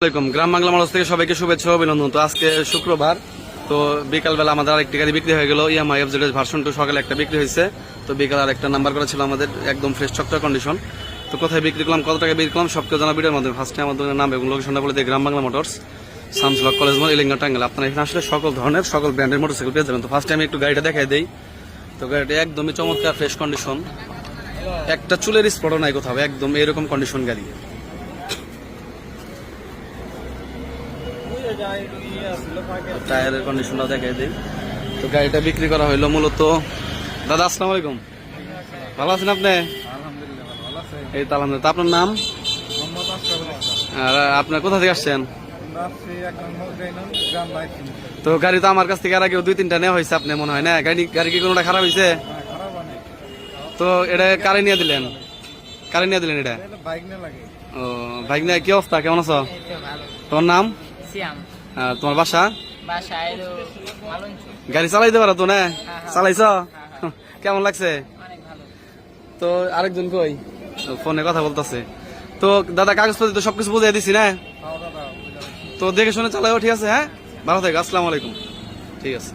গ্রাম বাংলা মানুষ থেকে সবাইকে শুভেচ্ছা অভিনন্দন। তো আজকে শুক্রবার, তো বিকালবেলা আমাদের আরেকটি গাড়ি বিক্রি হয়ে গেল। ইয়ামাহা এফজেড ভার্সন 2 সকালে একটা বিক্রি হয়েছে। তো বিকাল আর একটা নাম্বার করা ছিল আমাদের, একদম ফ্রেশ চকচক কন্ডিশন। তো কোথায় বিক্রি করলাম, কত টাকা বিক্রি করলাম, সবকে জানা ভিডিওর মাধ্যমে। ফার্স্টে আমাদের নাম এবং লোকেশনটা বলে দিই, গ্রাম বাংলা মোটরস, শামসুল হক কলেজ মোড়, ইলিঙ্গা, টাঙ্গাইল। আপনারা এখানে আসলে সকল ধরনের সকল ব্র্যান্ডের মোটরসাইকেল পেয়ে যাবেন। তো ফার্স্টে আমি একটু গাড়িটা দেখাই দিই। তো গাড়িটা একদমই চমৎকার ফ্রেশ কন্ডিশন, একটা চুলের স্পটও নাই কোথাও, একদম এরকম কন্ডিশন গাড়ি। টায়ারের কন্ডিশনটাও দেখাই দিই। তো গাড়িটা বিক্রি করা হইলো মূলত। দাদা আসসালামু আলাইকুম, ভালো আছেন আপনি? এই তো আলহামদুলিল্লাহ। আপনার নাম? আর আপনার কোথা থেকে আসছেন? তো গাড়ি তো আমার কাছ থেকে আর আগেও 2-3টা নেওয়া হয়েছে, আপনি মনে হয় না? গাড়ি কি কোনোটা খারাপ হয়েছে? তো এটা কারে নিয়ে দিলেন? কারে নিয়ে দিলেন এটা? ও বাইক নিয়ে, কি অবস্থা, কেমন আছো? তোমার নাম? তোমার বাসা? গাড়ি চালাইতে পারো তো না? চালাইছ? কেমন লাগছে? তো আরেকজন কই? ফোনে কথা বলতেছে। তো দাদা কাগজপত্র তো সবকিছু বুঝিয়ে দিছি না? তো দেখে শুনে চালাও, ঠিক আছে? হ্যাঁ, ভালো থাকো, আসসালামু আলাইকুম। ঠিক আছে।